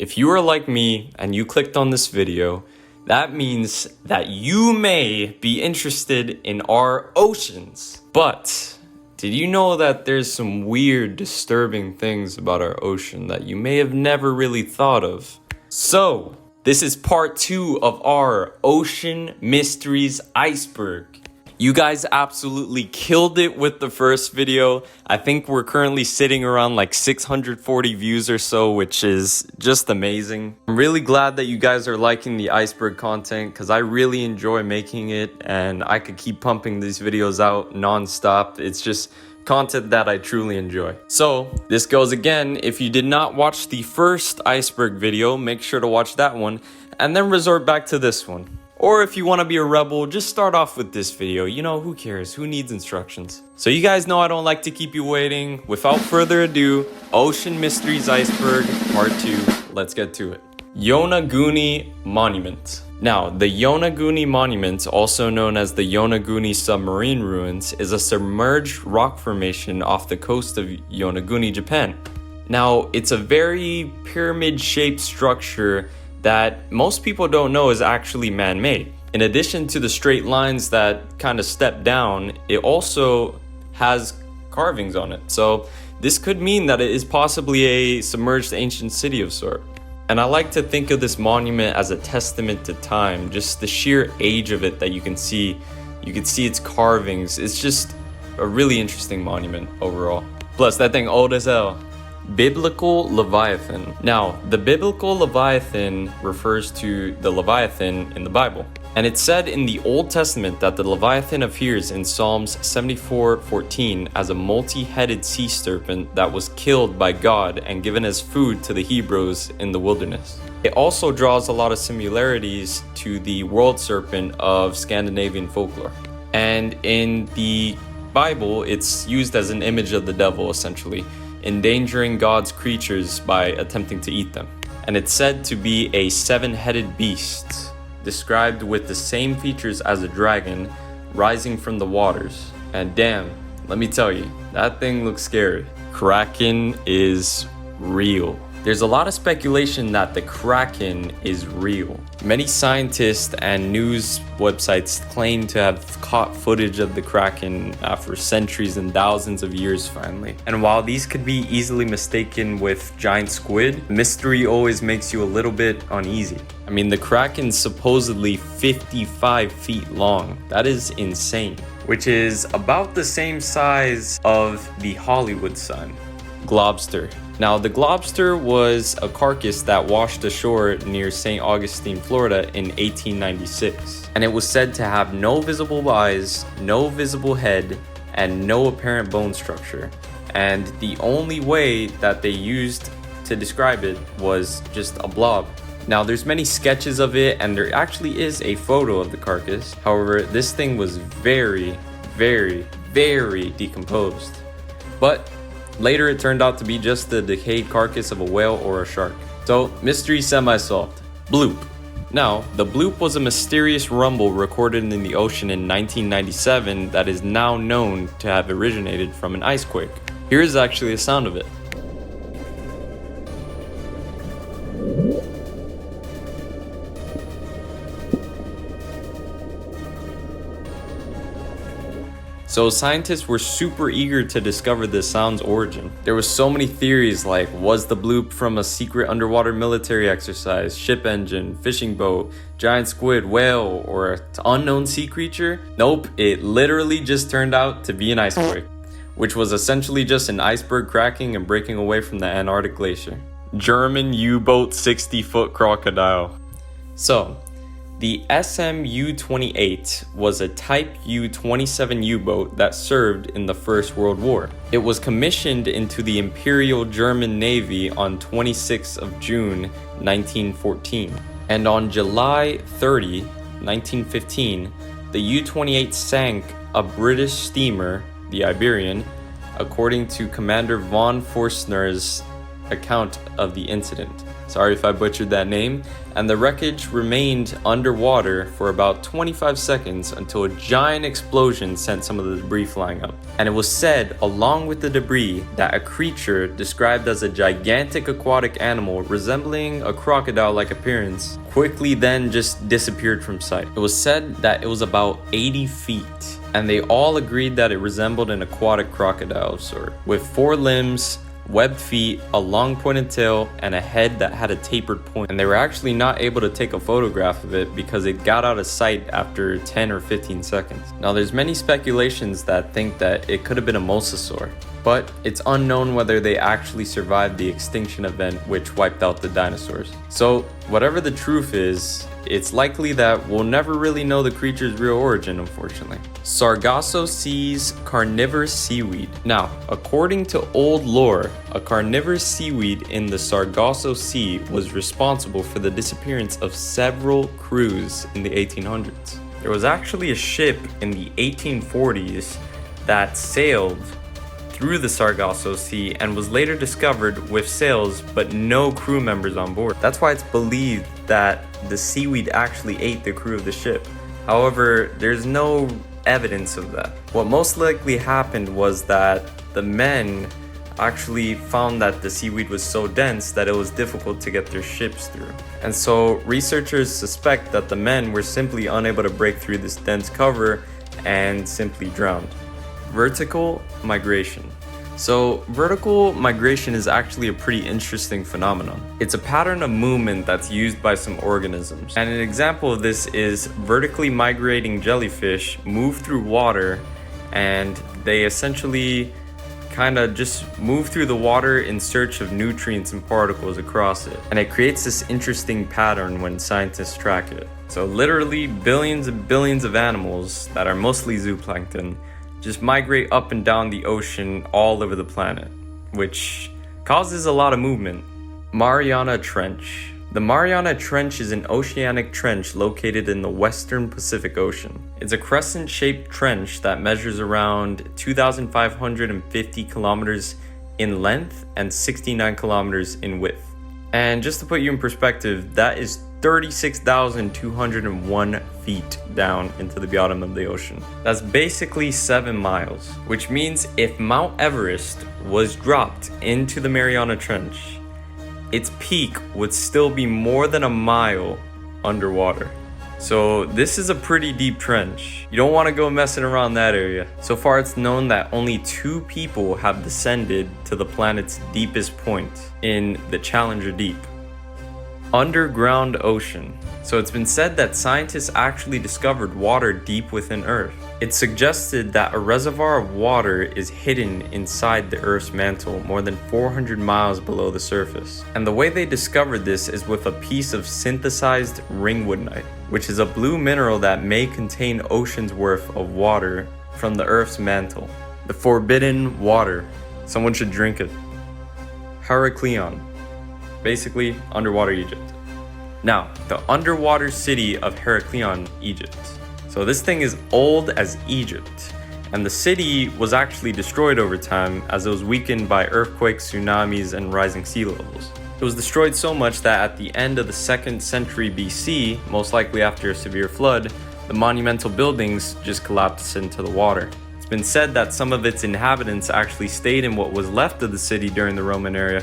if you are like me and you clicked on this video, that means that you may be interested in our oceans. But did you know that there's some weird, disturbing things about our ocean that you may have never really thought of? So, this is part 2 of our Ocean Mysteries Iceberg. You guys absolutely killed it with the first video. I think we're currently sitting around like 640 views or so, which is just amazing. I'm really glad that you guys are liking the iceberg content because I really enjoy making it and I could keep pumping these videos out non-stop. It's just content that I truly enjoy. So this goes again. If you did not watch the first iceberg video, make sure to watch that one and then resort back to this one. Or if you want to be a rebel, just start off with this video. You know, who cares? Who needs instructions? So you guys know I don't like to keep you waiting. Without further ado, Ocean Mysteries Iceberg Part 2. Let's get to it. Yonaguni Monument. Now, the Yonaguni Monument, also known as the Yonaguni Submarine Ruins, is a submerged rock formation off the coast of Yonaguni, Japan. Now, it's a very pyramid-shaped structure that most people don't know is actually man-made. In addition to the straight lines that kind of step down, it also has carvings on it. So this could mean that it is possibly a submerged ancient city of sort. And I like to think of this monument as a testament to time, just the sheer age of it that you can see. You can see its carvings. It's just a really interesting monument overall. Plus, that thing old as hell. Biblical Leviathan. Now, the biblical Leviathan refers to the Leviathan in the Bible. And it's said in the Old Testament that the Leviathan appears in Psalms 74:14 as a multi-headed sea serpent that was killed by God and given as food to the Hebrews in the wilderness. It also draws a lot of similarities to the world serpent of Scandinavian folklore. And in the Bible, it's used as an image of the devil, essentially, endangering God's creatures by attempting to eat them. And it's said to be a 7-headed beast, described with the same features as a dragon, rising from the waters. And damn, let me tell you, that thing looks scary. Kraken is real. There's a lot of speculation that the Kraken is real. Many scientists and news websites claim to have caught footage of the Kraken after centuries and thousands of years finally. And while these could be easily mistaken with giant squid, mystery always makes you a little bit uneasy. I mean, the Kraken's supposedly 55 feet long. That is insane. Which is about the same size of the Hollywood sign. Globster. Now, the Globster was a carcass that washed ashore near St. Augustine, Florida in 1896. And it was said to have no visible eyes, no visible head, and no apparent bone structure. And the only way that they used to describe it was just a blob. Now, there's many sketches of it, and there actually is a photo of the carcass. However, this thing was very, very, very decomposed. But later, it turned out to be just the decayed carcass of a whale or a shark. So, mystery semi-solved. Bloop. Now, the bloop was a mysterious rumble recorded in the ocean in 1997 that is now known to have originated from an ice quake. Here is actually the sound of it. So scientists were super eager to discover this sound's origin. There were so many theories like, was the bloop from a secret underwater military exercise, ship engine, fishing boat, giant squid, whale, or an unknown sea creature? Nope, it literally just turned out to be an ice quake, which was essentially just an iceberg cracking and breaking away from the Antarctic glacier. German U-boat 60-foot crocodile. So, the SM-U-28 was a Type U-27 U-boat that served in the First World War. It was commissioned into the Imperial German Navy on 26th of June, 1914. And on July 30, 1915, the U-28 sank a British steamer, the Iberian, according to Commander von Forstner's account of the incident. sorry if I butchered that name, and the wreckage remained underwater for about 25 seconds until a giant explosion sent some of the debris flying up. And it was said, along with the debris, that a creature described as a gigantic aquatic animal resembling a crocodile-like appearance quickly then just disappeared from sight. It was said that it was about 80 feet, and they all agreed that it resembled an aquatic crocodile of sort, with 4 limbs, webbed feet, a long pointed tail, and a head that had a tapered point. And they were actually not able to take a photograph of it because it got out of sight after 10 or 15 seconds. Now there's many speculations that think that it could have been a mosasaur, but it's unknown whether they actually survived the extinction event which wiped out the dinosaurs. So whatever the truth is, it's likely that we'll never really know the creature's real origin, unfortunately. Sargasso Sea's carnivore seaweed. Now, according to old lore, a carnivore seaweed in the Sargasso Sea was responsible for the disappearance of several crews in the 1800s. There was actually a ship in the 1840s that sailed through the Sargasso Sea and was later discovered with sails but no crew members on board. That's why it's believed that the seaweed actually ate the crew of the ship. However, there's no evidence of that. What most likely happened was that the men actually found that the seaweed was so dense that it was difficult to get their ships through. And so researchers suspect that the men were simply unable to break through this dense cover and simply drowned. Vertical migration. So vertical migration is actually a pretty interesting phenomenon. It's a pattern of movement that's used by some organisms. And an example of this is vertically migrating jellyfish move through water, and they essentially kind of just move through the water in search of nutrients and particles across it. And it creates this interesting pattern when scientists track it. So literally billions and billions of animals that are mostly zooplankton just migrate up and down the ocean all over the planet, which causes a lot of movement. Mariana Trench. The Mariana Trench is an oceanic trench located in the western Pacific Ocean. It's a crescent-shaped trench that measures around 2,550 kilometers in length and 69 kilometers in width. And just to put you in perspective, that is 36,201 feet down into the bottom of the ocean. That's basically 7 miles, which means if Mount Everest was dropped into the Mariana Trench, its peak would still be more than a mile underwater. So this is a pretty deep trench. You don't want to go messing around that area. So far it's known that only 2 people have descended to the planet's deepest point in the Challenger Deep. Underground ocean. So it's been said that scientists actually discovered water deep within Earth. It's suggested that a reservoir of water is hidden inside the Earth's mantle more than 400 miles below the surface. And the way they discovered this is with a piece of synthesized ringwoodnite, which is a blue mineral that may contain oceans worth of water from the Earth's mantle. The forbidden water. Someone should drink it. Heraklion. Basically, underwater Egypt. Now, the underwater city of Heraklion, Egypt. So this thing is old as Egypt, and the city was actually destroyed over time as it was weakened by earthquakes, tsunamis, and rising sea levels. It was destroyed so much that at the end of the 2nd century BC, most likely after a severe flood, the monumental buildings just collapsed into the water. It's been said that some of its inhabitants actually stayed in what was left of the city during the Roman era,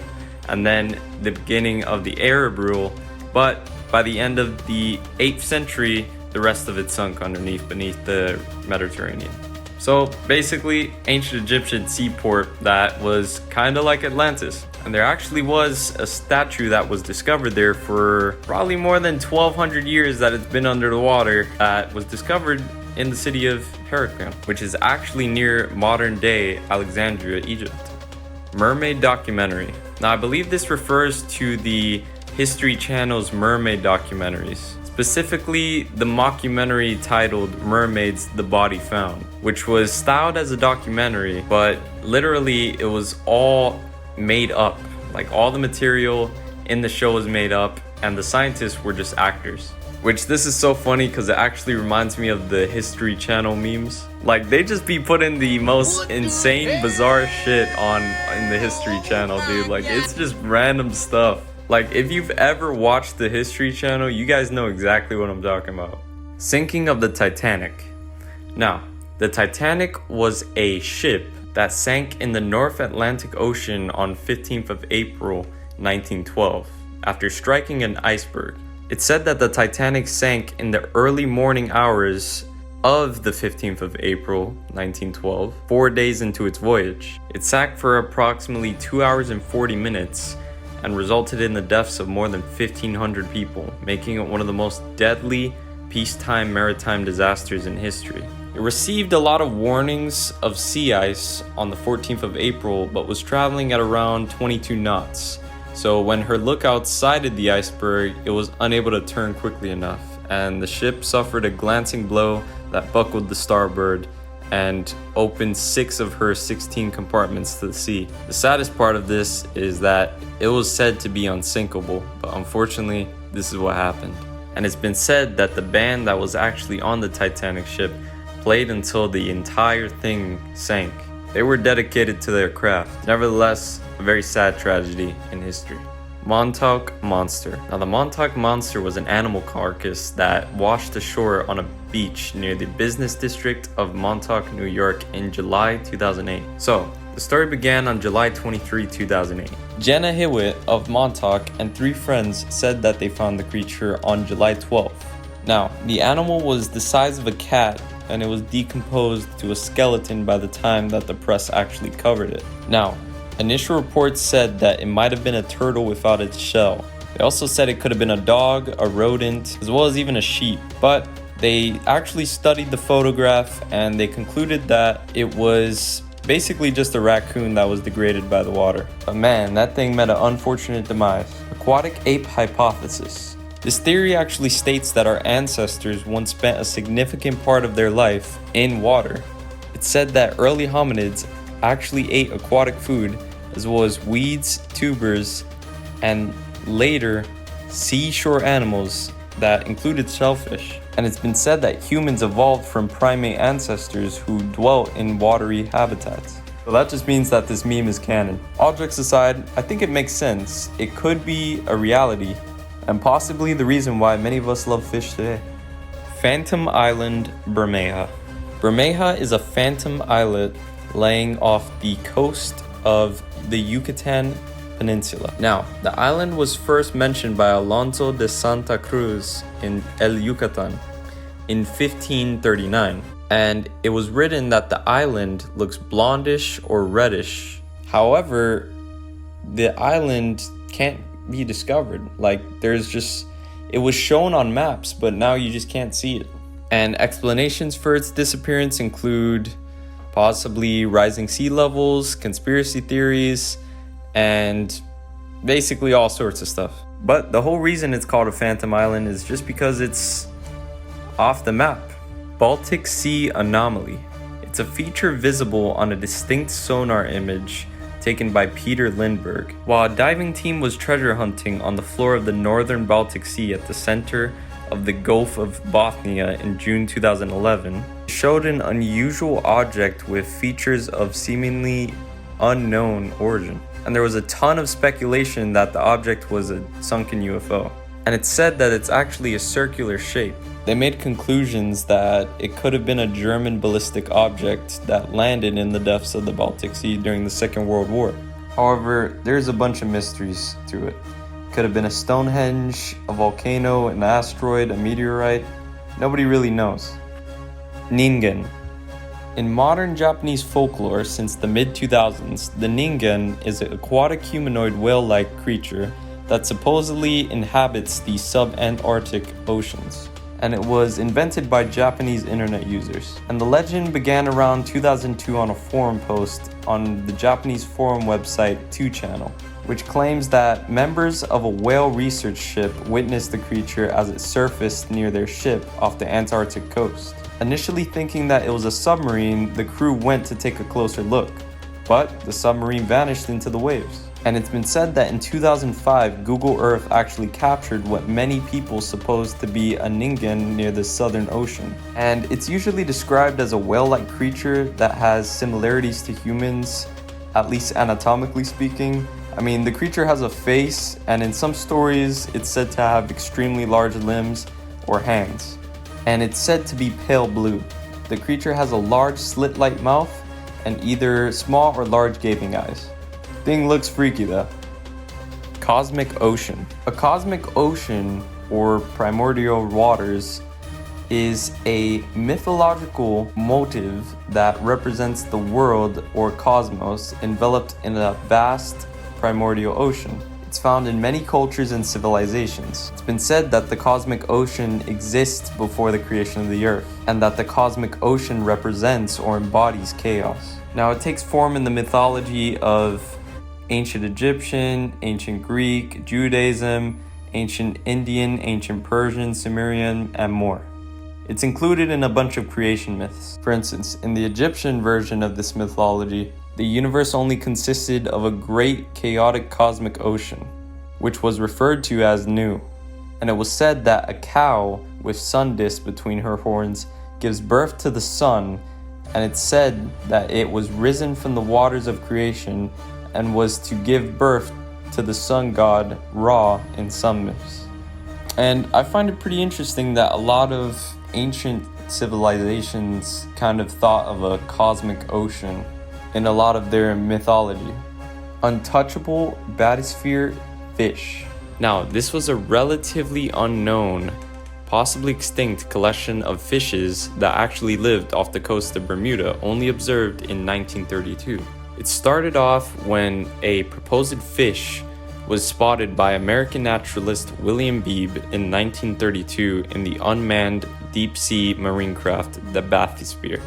and then the beginning of the Arab rule, but by the end of the 8th century, the rest of it sunk beneath the Mediterranean. So basically, ancient Egyptian seaport that was kind of like Atlantis. And there actually was a statue that was discovered there for probably more than 1,200 years that it's been under the water, that was discovered in the city of Heraklion, which is actually near modern-day Alexandria, Egypt. Mermaid Documentary. Now, I believe this refers to the History Channel's Mermaid documentaries, specifically the mockumentary titled Mermaids: The Body Found, which was styled as a documentary, but literally it was all made up. Like, all the material in the show was made up, and the scientists were just actors. Which, this is so funny because it actually reminds me of the History Channel memes. Like, they just be putting the most insane, bizarre shit on in the History Channel, dude. Like, it's just random stuff. Like, if you've ever watched the History Channel, you guys know exactly what I'm talking about. Sinking of the Titanic. Now, the Titanic was a ship that sank in the North Atlantic Ocean on 15th of April 1912 after striking an iceberg. It's said that the Titanic sank in the early morning hours of the 15th of April 1912, 4 days into its voyage. It sank for approximately 2 hours and 40 minutes and resulted in the deaths of more than 1,500 people, making it one of the most deadly peacetime maritime disasters in history. It received a lot of warnings of sea ice on the 14th of April, but was traveling at around 22 knots. So when her lookout sighted the iceberg, it was unable to turn quickly enough, and the ship suffered a glancing blow that buckled the starboard and opened 6 of her 16 compartments to the sea. The saddest part of this is that it was said to be unsinkable, but unfortunately, this is what happened. And it's been said that the band that was actually on the Titanic ship played until the entire thing sank. They were dedicated to their craft. Nevertheless, a very sad tragedy in history. Montauk Monster. Now, the Montauk Monster was an animal carcass that washed ashore on a beach near the business district of Montauk, New York in July 2008. So, the story began on July 23, 2008. Jenna Hewitt of Montauk and 3 friends said that they found the creature on July 12th. Now, the animal was the size of a cat and it was decomposed to a skeleton by the time that the press actually covered it. Now, initial reports said that it might have been a turtle without its shell. They also said it could have been a dog, a rodent, as well as even a sheep. But they actually studied the photograph and they concluded that it was basically just a raccoon that was degraded by the water. But man, that thing met an unfortunate demise. Aquatic Ape Hypothesis. This theory actually states that our ancestors once spent a significant part of their life in water. It's said that early hominids actually ate aquatic food as well as weeds, tubers, and later seashore animals that included shellfish. And it's been said that humans evolved from primate ancestors who dwelt in watery habitats. So that just means that this meme is canon. All jokes aside, I think it makes sense. It could be a reality and possibly the reason why many of us love fish today. Phantom Island, Bermeja. Bermeja is a phantom islet laying off the coast of the Yucatan Peninsula. Now, the island was first mentioned by Alonso de Santa Cruz in El Yucatan in 1539, and it was written that the island looks blondish or reddish. However, the island can't be discovered. Like, it was shown on maps, but now you just can't see it. And explanations for its disappearance include possibly rising sea levels, conspiracy theories, and basically all sorts of stuff. But the whole reason it's called a phantom island is just because it's off the map. Baltic Sea Anomaly. It's a feature visible on a distinct sonar image taken by Peter Lindbergh. While a diving team was treasure hunting on the floor of the northern Baltic Sea at the center of the Gulf of Bothnia in June 2011, it showed an unusual object with features of seemingly unknown origin. And there was a ton of speculation that the object was a sunken UFO. And it's said that it's actually a circular shape. They made conclusions that it could have been a German ballistic object that landed in the depths of the Baltic Sea during the Second World War. However, there's a bunch of mysteries to it. Could have been a Stonehenge, a volcano, an asteroid, a meteorite. Nobody really knows. Ningan. In modern Japanese folklore since the mid-2000s, the Ningan is an aquatic humanoid whale-like creature that supposedly inhabits the sub-Antarctic oceans. And it was invented by Japanese internet users. And the legend began around 2002 on a forum post on the Japanese forum website 2channel, which claims that members of a whale research ship witnessed the creature as it surfaced near their ship off the Antarctic coast. Initially thinking that it was a submarine, the crew went to take a closer look, but the submarine vanished into the waves. And it's been said that in 2005, Google Earth actually captured what many people supposed to be a Ningan near the Southern Ocean. And it's usually described as a whale-like creature that has similarities to humans, at least anatomically speaking, I mean, the creature has a face, and in some stories, it's said to have extremely large limbs or hands. And it's said to be pale blue. The creature has a large slit-like mouth and either small or large gaping eyes. Thing looks freaky though. Cosmic ocean. A cosmic ocean, or primordial waters, is a mythological motive that represents the world or cosmos enveloped in a vast primordial ocean. It's found in many cultures and civilizations. It's been said that the cosmic ocean exists before the creation of the earth, and that the cosmic ocean represents or embodies chaos. Now, it takes form in the mythology of ancient Egyptian, ancient Greek, Judaism, ancient Indian, ancient Persian, Sumerian, and more. It's included in a bunch of creation myths. For instance, in the Egyptian version of this mythology, the universe only consisted of a great chaotic cosmic ocean, which was referred to as Nu. And it was said that a cow with sun discs between her horns gives birth to the sun, and it's said that it was risen from the waters of creation and was to give birth to the sun god Ra in some myths. And I find it pretty interesting that a lot of ancient civilizations kind of thought of a cosmic ocean in a lot of their mythology. Untouchable bathysphere fish. Now, this was a relatively unknown, possibly extinct collection of fishes that actually lived off the coast of Bermuda, only observed in 1932. It started off when a proposed fish was spotted by American naturalist William Beebe in 1932 in the unmanned deep-sea marine craft, the bathysphere.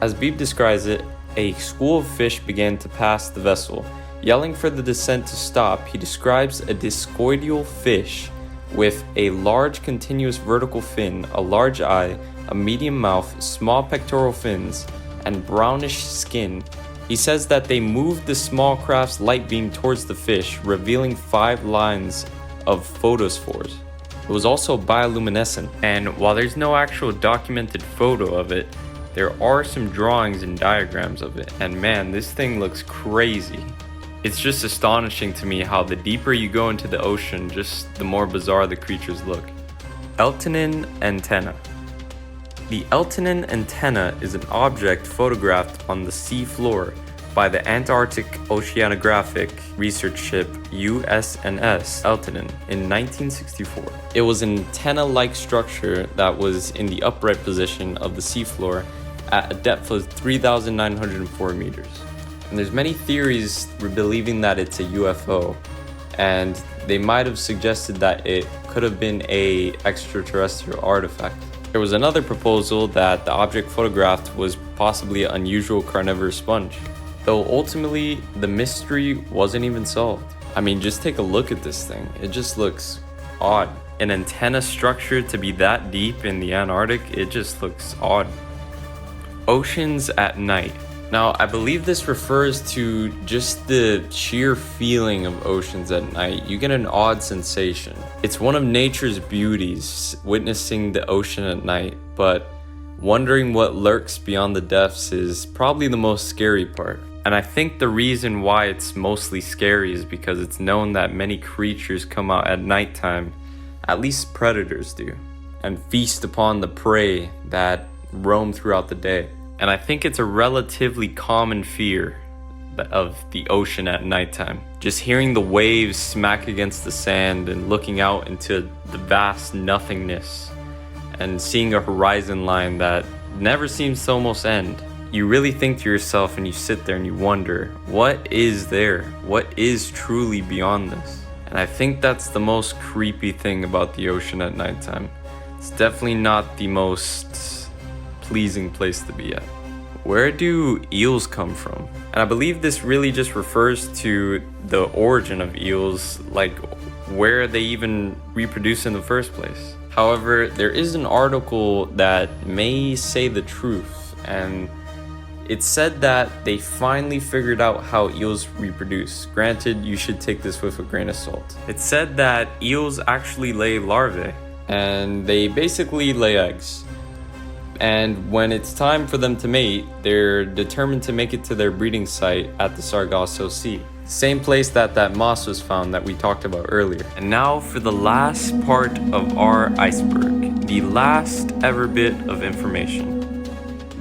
As Beebe describes it, a school of fish began to pass the vessel. Yelling for the descent to stop, he describes a discoidal fish with a large continuous vertical fin, a large eye, a medium mouth, small pectoral fins, and brownish skin. He says that they moved the small craft's light beam towards the fish, revealing 5 lines of photospores. It was also bioluminescent, and while there's no actual documented photo of it, there are some drawings and diagrams of it, and man, this thing looks crazy. It's just astonishing to me how the deeper you go into the ocean, just the more bizarre the creatures look. Elton Antenna. The Elton Antenna is an object photographed on the sea floor by the Antarctic Oceanographic Research Ship USNS Elton in 1964. It was an antenna-like structure that was in the upright position of the seafloor at a depth of 3,904 meters. And there's many theories believing that it's a UFO, and they might have suggested that it could have been a extraterrestrial artifact. There was another proposal that the object photographed was possibly an unusual carnivore sponge, though ultimately the mystery wasn't even solved. I mean, just take a look at this thing. It just looks odd. An antenna structure to be that deep in the Antarctic, it just looks odd. Oceans at night. Now, I believe this refers to just the sheer feeling of oceans at night. You get an odd sensation. It's one of nature's beauties, witnessing the ocean at night, but wondering what lurks beyond the depths is probably the most scary part. And I think the reason why it's mostly scary is because it's known that many creatures come out at nighttime, at least predators do, and feast upon the prey that roam throughout the day. And I think it's a relatively common fear of the ocean at nighttime. Just hearing the waves smack against the sand and looking out into the vast nothingness and seeing a horizon line that never seems to almost end. You really think to yourself and you sit there and you wonder, what is there? What is truly beyond this? And I think that's the most creepy thing about the ocean at nighttime. It's definitely not the most pleasing place to be at. Where do eels come from? And I believe this really just refers to the origin of eels, like where they even reproduce in the first place. However, there is an article that may say the truth, and it said that they finally figured out how eels reproduce. Granted, you should take this with a grain of salt. It said that eels actually lay larvae, and they basically lay eggs. And when it's time for them to mate, they're determined to make it to their breeding site at the Sargasso Sea. Same place that moss was found that we talked about earlier. And now for the last part of our iceberg, the last ever bit of information.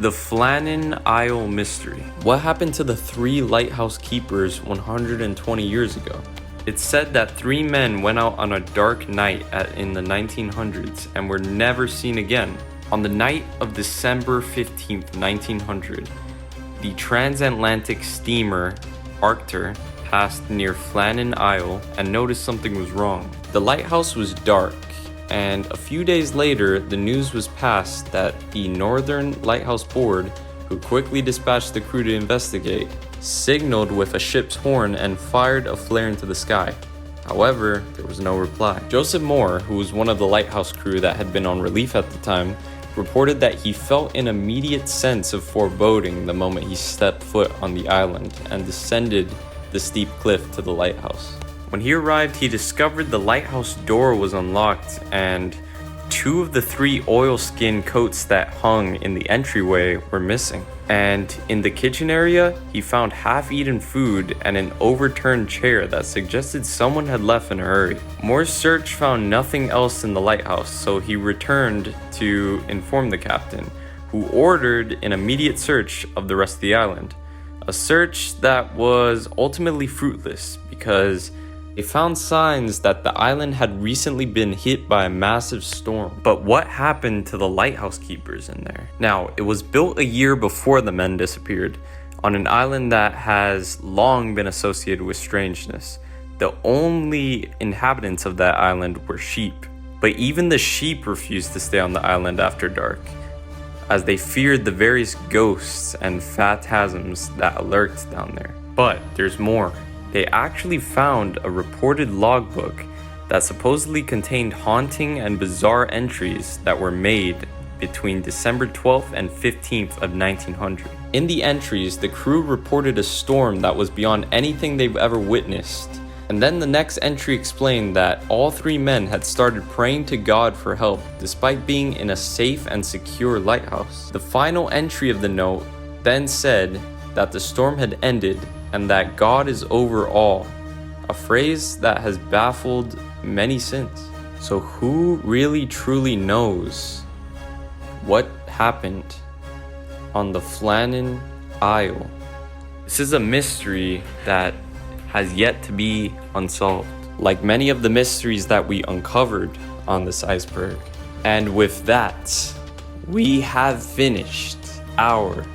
The Flannon Isle mystery. What happened to the 3 lighthouse keepers 120 years ago? It's said that 3 men went out on a dark night in the 1900s and were never seen again. On the night of December 15th, 1900, the transatlantic steamer Arctur passed near Flannon Isle and noticed something was wrong. The lighthouse was dark, and a few days later, the news was passed that the Northern Lighthouse Board, who quickly dispatched the crew to investigate, signaled with a ship's horn and fired a flare into the sky. However, there was no reply. Joseph Moore, who was one of the lighthouse crew that had been on relief at the time, reported that he felt an immediate sense of foreboding the moment he stepped foot on the island and descended the steep cliff to the lighthouse. When he arrived, he discovered the lighthouse door was unlocked and 2 of the 3 oilskin coats that hung in the entryway were missing. And in the kitchen area, he found half-eaten food and an overturned chair that suggested someone had left in a hurry. Moore's search found nothing else in the lighthouse, so he returned to inform the captain, who ordered an immediate search of the rest of the island. A search that was ultimately fruitless because they found signs that the island had recently been hit by a massive storm. But what happened to the lighthouse keepers in there? Now, it was built a year before the men disappeared, on an island that has long been associated with strangeness. The only inhabitants of that island were sheep. But even the sheep refused to stay on the island after dark, as they feared the various ghosts and phantasms that lurked down there. But there's more. They actually found a reported logbook that supposedly contained haunting and bizarre entries that were made between December 12th and 15th of 1900. In the entries, the crew reported a storm that was beyond anything they've ever witnessed. And then the next entry explained that all 3 men had started praying to God for help despite being in a safe and secure lighthouse. The final entry of the note then said that the storm had ended and that God is over all, a phrase that has baffled many since. So who really truly knows what happened on the Flannon Isle? This is a mystery that has yet to be unsolved, like many of the mysteries that we uncovered on this iceberg. And with that, we have finished our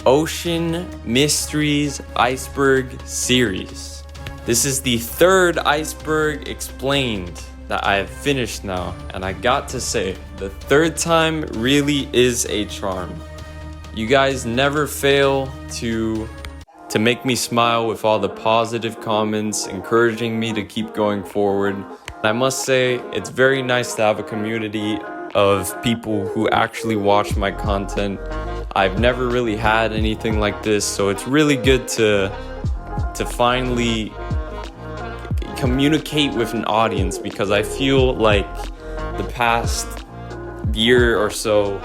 Ocean Mysteries Iceberg series. This is the 3rd iceberg explained that I have finished now, and I got to say, the 3rd time really is a charm. You guys never fail to make me smile with all the positive comments, encouraging me to keep going forward. I must say, it's very nice to have a community of people who actually watch my content. I've never really had anything like this, so it's really good to finally communicate with an audience, because I feel like the past year or so,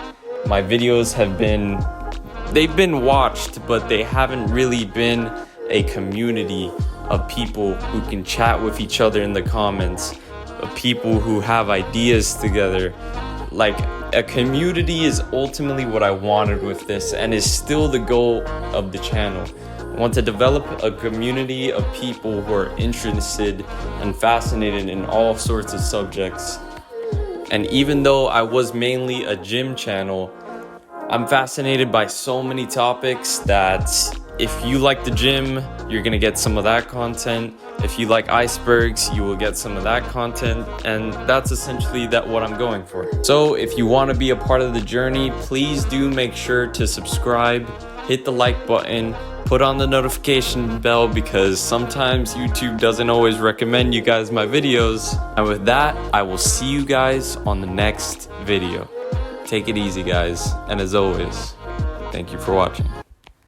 my videos they've been watched, but they haven't really been a community of people who can chat with each other in the comments, of people who have ideas together. Like, a community is ultimately what I wanted with this, and is still the goal of the channel. I want to develop a community of people who are interested and fascinated in all sorts of subjects. And even though I was mainly a gym channel, I'm fascinated by so many topics that if you like the gym, you're gonna get some of that content. If you like icebergs, you will get some of that content, and that's essentially what I'm going for. So if you want to be a part of the journey, please do make sure to subscribe, hit the like button, put on the notification bell, because sometimes YouTube doesn't always recommend you guys my videos. And with that, I will see you guys on the next video. Take it easy, guys, and as always, thank you for watching.